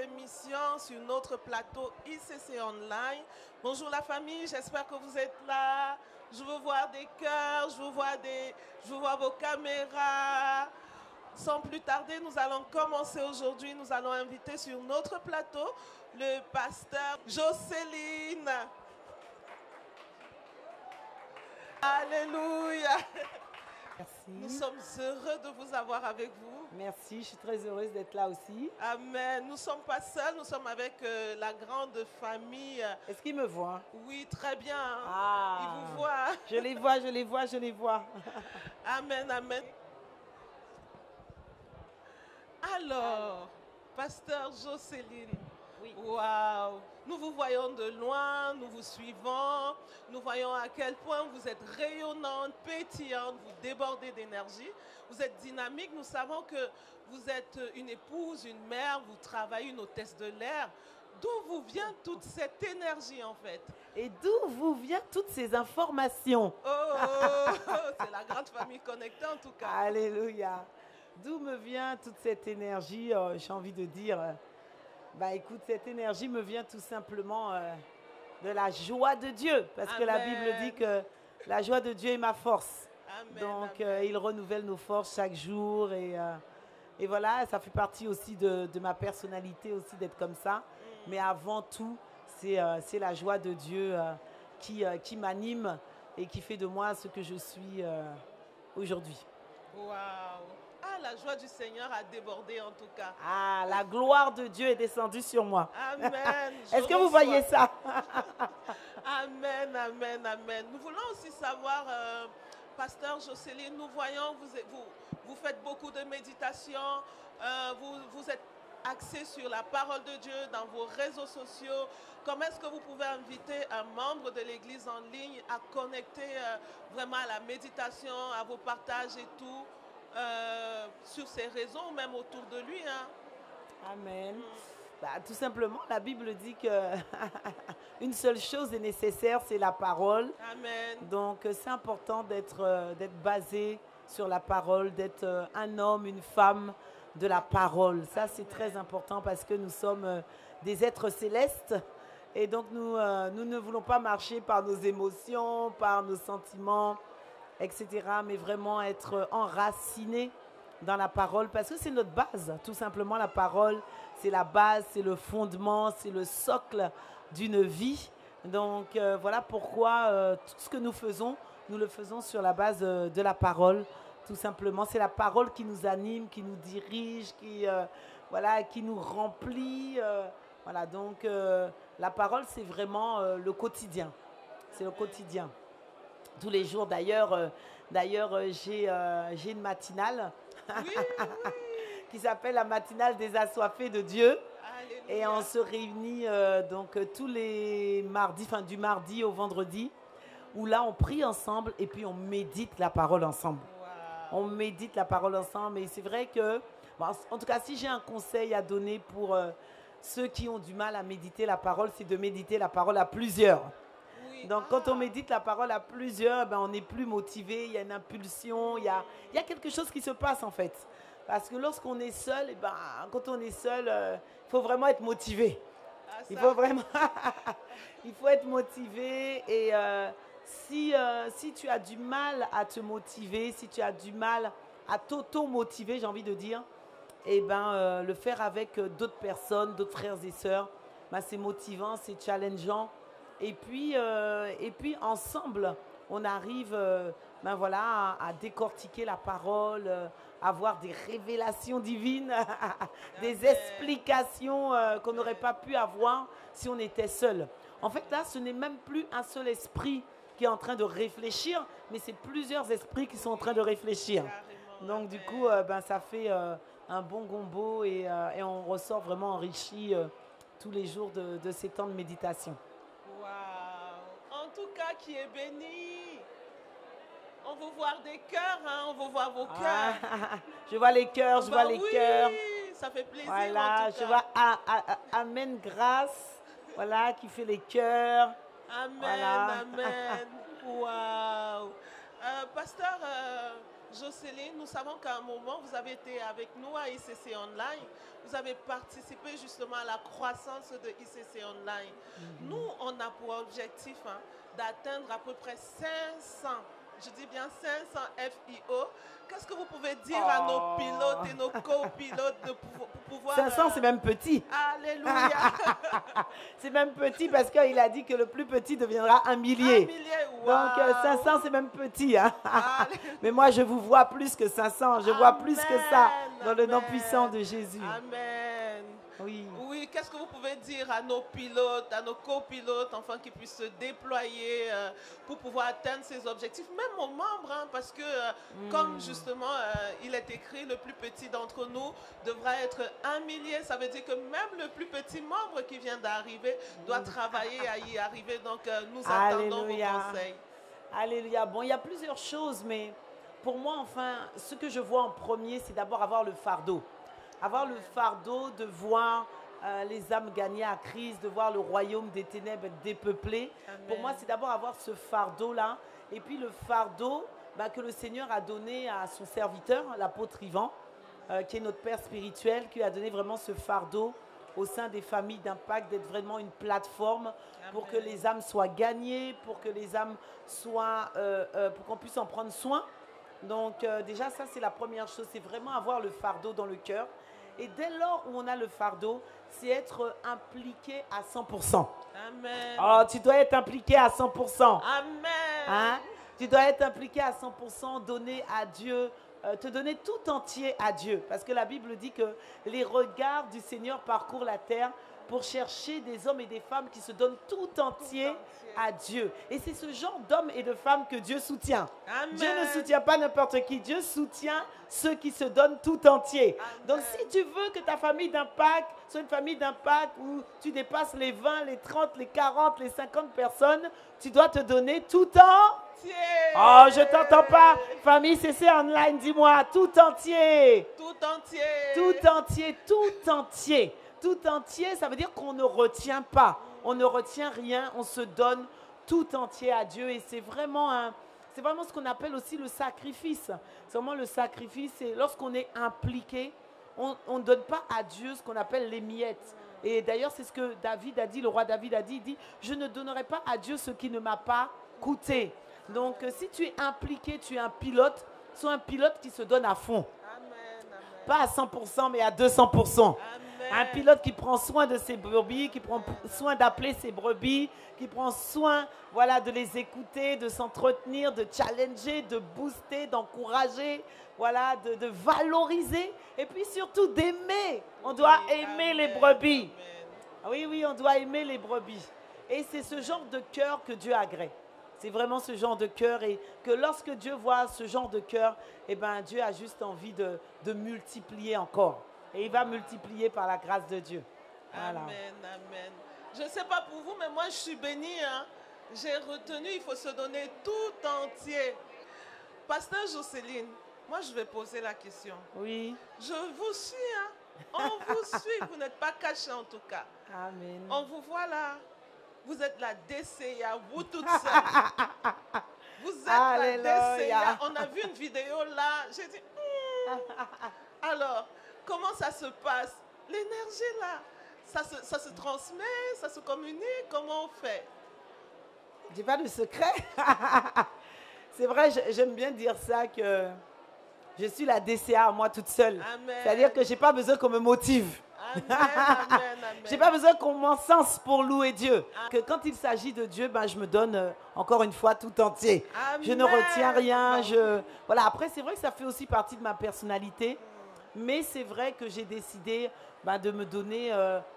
émission sur notre plateau ICC Online. Bonjour la famille, j'espère que vous êtes là. Je veux voir des cœurs, je veux voir vos caméras. Sans plus tarder, nous allons commencer aujourd'hui. Nous allons inviter sur notre plateau le pasteur Jocelyne. Alléluia. Merci. Nous sommes heureux de vous avoir avec vous. Merci, je suis très heureuse d'être là aussi. Amen. Nous ne sommes pas seuls, nous sommes avec la grande famille. Est-ce qu'ils me voient? Oui, très bien. Ah, Ils vous voient. je les vois, je les vois, je les vois. Amen, amen. Alors, pasteur Jocelyne. Oui. Waouh! Nous vous voyons de loin, nous vous suivons, nous voyons à quel point vous êtes rayonnante, pétillante, vous débordez d'énergie, vous êtes dynamique. Nous savons que vous êtes une épouse, une mère, vous travaillez, une hôtesse de l'air. D'où vous vient toute cette énergie en fait? Et d'où vous viennent toutes ces informations? C'est la grande famille connectée en tout cas. Alléluia. D'où me vient toute cette énergie? J'ai envie de dire, bah écoute, cette énergie me vient tout simplement de la joie de Dieu. Parce que la Bible dit que la joie de Dieu est ma force. Amen, Donc, amen. il renouvelle nos forces chaque jour. Et voilà, ça fait partie aussi de ma personnalité aussi d'être comme ça. Mais avant tout, c'est la joie de Dieu qui m'anime et qui fait de moi ce que je suis aujourd'hui. Waouh! Ah, la joie du Seigneur a débordé en tout cas. Ah, la gloire de Dieu est descendue sur moi. Amen. Est-ce que vous voyez ça? Amen, amen, amen. Nous voulons aussi savoir, pasteur Jocelyne, nous voyons, vous faites beaucoup de méditation, vous êtes axé sur la parole de Dieu dans vos réseaux sociaux. Comment est-ce que vous pouvez inviter un membre de l'église en ligne à connecter vraiment à la méditation, à vos partages et tout, sur ses réseaux ou même autour de lui, hein? Amen. Bah, tout simplement, la Bible dit que une seule chose est nécessaire, c'est la parole. Amen. Donc, c'est important d'être basé sur la parole, d'être un homme, une femme de la parole. Ça, c'est très important parce que nous sommes des êtres célestes. Et donc, nous ne voulons pas marcher par nos émotions, par nos sentiments, etc. Mais vraiment être enracinés dans la parole parce que c'est notre base. Tout simplement, la parole, c'est la base, c'est le fondement, c'est le socle d'une vie. Donc, voilà pourquoi tout ce que nous faisons, nous le faisons sur la base de la parole. Tout simplement, c'est la parole qui nous anime, qui nous dirige, qui nous remplit. Voilà, donc la parole, c'est vraiment le quotidien. C'est le quotidien. Tous les jours, d'ailleurs, j'ai une matinale Oui, oui. qui s'appelle la matinale des assoiffés de Dieu. Alléluia. Et on se réunit donc tous les mardis, enfin du mardi au vendredi, où là on prie ensemble et puis on médite la parole ensemble. Wow. On médite la parole ensemble et c'est vrai que, bon, en tout cas si j'ai un conseil à donner pour ceux qui ont du mal à méditer la parole, c'est de méditer la parole à plusieurs. Oui. Donc quand on médite la parole à plusieurs, ben, on est plus motivé, il y a une impulsion, il y a quelque chose qui se passe en fait. Parce que lorsqu'on est seul, eh ben, quand on est seul, il faut vraiment être motivé. Ah, Il ça. faut vraiment il faut être motivé et si tu as du mal à te motiver, si tu as du mal à t'auto-motiver, j'ai envie de dire, eh ben, le faire avec d'autres personnes, d'autres frères et sœurs, ben, c'est motivant, c'est challengeant. Et puis ensemble, on arrive ben voilà, à décortiquer la parole, à avoir des révélations divines, des explications qu'on n'aurait pas pu avoir si on était seul. En fait, là, ce n'est même plus un seul esprit qui est en train de réfléchir, mais c'est plusieurs esprits qui sont en train de réfléchir. Carrément. Donc, du coup, ben, ça fait un bon gombo et on ressort vraiment enrichi tous les jours de ces temps de méditation. Wow. En tout cas, qui est béni. On veut voir des cœurs, hein? On veut voir vos cœurs. Je vois les cœurs, je Bah vois les oui, cœurs. ça fait plaisir. Voilà, en tout je cas. vois Amen Grâce, voilà, qui fait les cœurs. Amen, Voilà. amen. Waouh. Pasteur Jocelyne, nous savons qu'à un moment, vous avez été avec nous à ICC Online. Vous avez participé justement à la croissance de ICC Online. Nous, on a pour objectif d'atteindre à peu près 500, je dis bien 500 FIO. Qu'est-ce que vous pouvez dire à nos pilotes et nos copilotes pour pouvoir... 500, c'est même petit. Alléluia. C'est même petit parce qu'il a dit que le plus petit deviendra un millier. 1 millier, wow. Donc 500, c'est même petit. Hein. Mais moi, je vous vois plus que 500. Je vois plus que ça dans le nom puissant de Jésus. Amen. Oui. Oui, qu'est-ce que vous pouvez dire à nos pilotes, à nos copilotes, enfin, qui puissent se déployer pour pouvoir atteindre ces objectifs, même aux membres, parce que, comme justement il est écrit, le plus petit d'entre nous devra être 1 millier. Ça veut dire que même le plus petit membre qui vient d'arriver doit travailler à y arriver. Donc, nous attendons vos conseils. Alléluia. Bon, il y a plusieurs choses, mais pour moi, enfin, ce que je vois en premier, c'est d'abord avoir le fardeau. Avoir le fardeau de voir les âmes gagnées à Christ, de voir le royaume des ténèbres dépeuplé. Amen. Pour moi, c'est d'abord avoir ce fardeau-là. Et puis le fardeau que le Seigneur a donné à son serviteur, l'apôtre Yvan, qui est notre Père spirituel, qui a donné vraiment ce fardeau au sein des familles d'impact, d'être vraiment une plateforme pour que les âmes soient gagnées, pour que les âmes soient, pour qu'on puisse en prendre soin. Donc déjà, ça, c'est la première chose, c'est vraiment avoir le fardeau dans le cœur. Et dès lors où on a le fardeau, c'est être impliqué à 100%. Amen. Oh, tu dois être impliqué à 100%. Amen. Hein? Tu dois être impliqué à 100%, donner à Dieu, te donner tout entier à Dieu. Parce que la Bible dit que les regards du Seigneur parcourent la terre pour chercher des hommes et des femmes qui se donnent tout entier à Dieu. Et c'est ce genre d'hommes et de femmes que Dieu soutient. Amen. Dieu ne soutient pas n'importe qui. Dieu soutient ceux qui se donnent tout entier. Amen. Donc si tu veux que ta famille d'impact soit une famille d'impact où tu dépasses les 20, les 30, les 40, les 50 personnes, tu dois te donner tout entier. Oh, je t'entends pas. Famille CC Online, dis-moi, tout entier. Tout entier. Tout entier, tout entier. Tout entier, ça veut dire qu'on ne retient pas. On ne retient rien, on se donne tout entier à Dieu. Et c'est vraiment ce qu'on appelle aussi le sacrifice. C'est vraiment le sacrifice. Et lorsqu'on est impliqué, on ne donne pas à Dieu ce qu'on appelle les miettes. Et d'ailleurs, c'est ce que David a dit, le roi David a dit, il dit, je ne donnerai pas à Dieu ce qui ne m'a pas coûté. Donc, si tu es impliqué, tu es un pilote, sois un pilote qui se donne à fond. Amen, amen. Pas à 100%, mais à 200%. Amen. Un pilote qui prend soin de ses brebis, qui prend soin d'appeler ses brebis, qui prend soin, voilà, de les écouter, de s'entretenir, de challenger, de booster, d'encourager, voilà, de valoriser et puis surtout d'aimer. On doit aimer les brebis. Amen. Oui, on doit aimer les brebis. Et c'est ce genre de cœur que Dieu agrée. C'est vraiment ce genre de cœur et que lorsque Dieu voit ce genre de cœur, eh ben, Dieu a juste envie de multiplier encore. Et il va multiplier par la grâce de Dieu. Voilà. Amen, amen. Je ne sais pas pour vous, mais moi je suis bénie. Hein. J'ai retenu, il faut se donner tout entier. Pasteur Jocelyne, moi je vais poser la question. Oui. Je vous suis, hein. On vous suit, vous n'êtes pas caché en tout cas. Amen. On vous voit là. Vous êtes la DCA, vous toute seule. Vous êtes la DCA. On a vu une vidéo là. J'ai dit, alors, comment ça se passe? L'énergie là, ça se transmet, ça se communique, comment on fait? J'ai pas de secret. C'est vrai, j'aime bien dire ça que je suis la DCA moi toute seule. C'est-à-dire que j'ai pas besoin qu'on me motive. Amen, amen, amen. J'ai pas besoin qu'on m'encense pour louer Dieu. Que quand il s'agit de Dieu, ben, je me donne encore une fois tout entier. Amen. Je ne retiens rien. Voilà. Après, c'est vrai que ça fait aussi partie de ma personnalité. Mais c'est vrai que j'ai décidé de me donner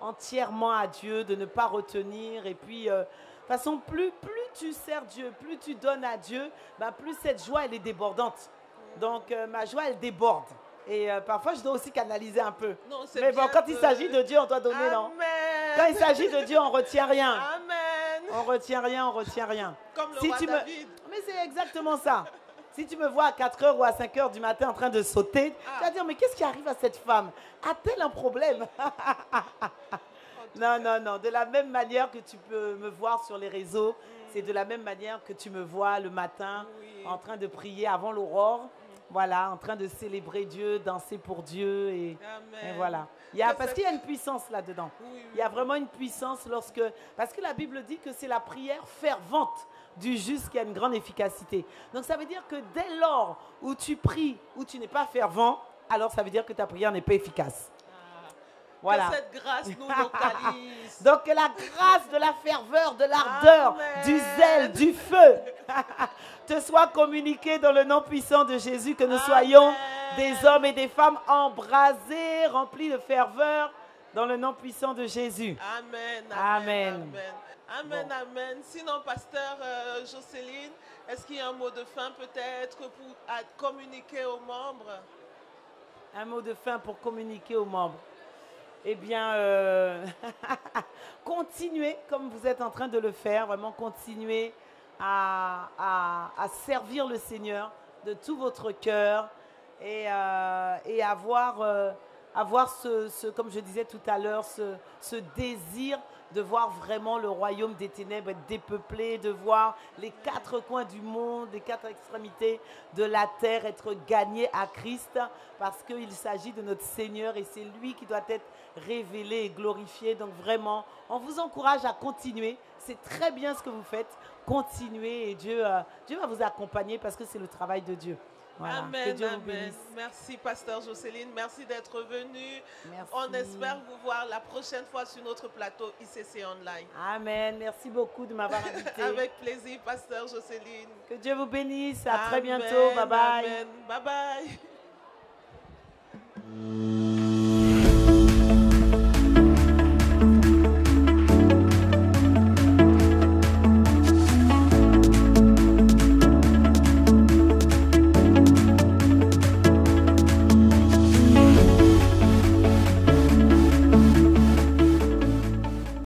entièrement à Dieu, de ne pas retenir. Et puis, de toute façon, plus tu sers Dieu, plus tu donnes à Dieu, plus cette joie, elle est débordante. Donc, ma joie, elle déborde. Et parfois, je dois aussi canaliser un peu. Non, mais bon, quand il s'agit de Dieu, on doit donner, non? Quand il s'agit de Dieu, on ne retient rien. Amen. On ne retient rien, on ne retient rien. Comme le roi David. Mais c'est exactement ça. Si tu me vois à 4h ou à 5h du matin en train de sauter, tu vas dire, mais qu'est-ce qui arrive à cette femme? A-t-elle un problème? Non. De la même manière que tu peux me voir sur les réseaux, c'est de la même manière que tu me vois le matin en train de prier avant l'aurore. voilà, en train de célébrer Dieu, danser pour Dieu. Et Amen. voilà. Parce qu'il y a une puissance là-dedans. Oui, Il y a vraiment une puissance lorsque... Parce que la Bible dit que c'est la prière fervente du juste qui a une grande efficacité. Donc ça veut dire que dès lors où tu pries, où tu n'es pas fervent, alors ça veut dire que ta prière n'est pas efficace. Voilà. Que cette grâce nous localise. Donc que la grâce de la ferveur, de l'ardeur, du zèle, du feu te soit communiquée dans le nom puissant de Jésus, que nous soyons des hommes et des femmes embrasés, remplis de ferveur dans le nom puissant de Jésus. Amen. Amen. Amen. Amen, Bon. Amen. Sinon, pasteur Jocelyne, est-ce qu'il y a un mot de fin peut-être pour communiquer aux membres? Un mot de fin pour communiquer aux membres. Eh bien, continuez comme vous êtes en train de le faire, vraiment continuez à servir le Seigneur de tout votre cœur et avoir comme je disais tout à l'heure, ce désir de voir vraiment le royaume des ténèbres être dépeuplé, de voir les quatre coins du monde, les quatre extrémités de la terre être gagnés à Christ, parce qu'il s'agit de notre Seigneur et c'est lui qui doit être révélé et glorifié. Donc vraiment, on vous encourage à continuer. C'est très bien ce que vous faites. Continuez et Dieu va vous accompagner parce que c'est le travail de Dieu. Voilà. Amen, Que Dieu vous amen. bénisse. Merci, pasteur Jocelyne. Merci d'être venu. Merci. On espère vous voir la prochaine fois sur notre plateau ICC Online. Amen. Merci beaucoup de m'avoir invité. Avec plaisir, pasteur Jocelyne. Que Dieu vous bénisse. À très Amen, bientôt. Bye bye. Amen. Bye bye.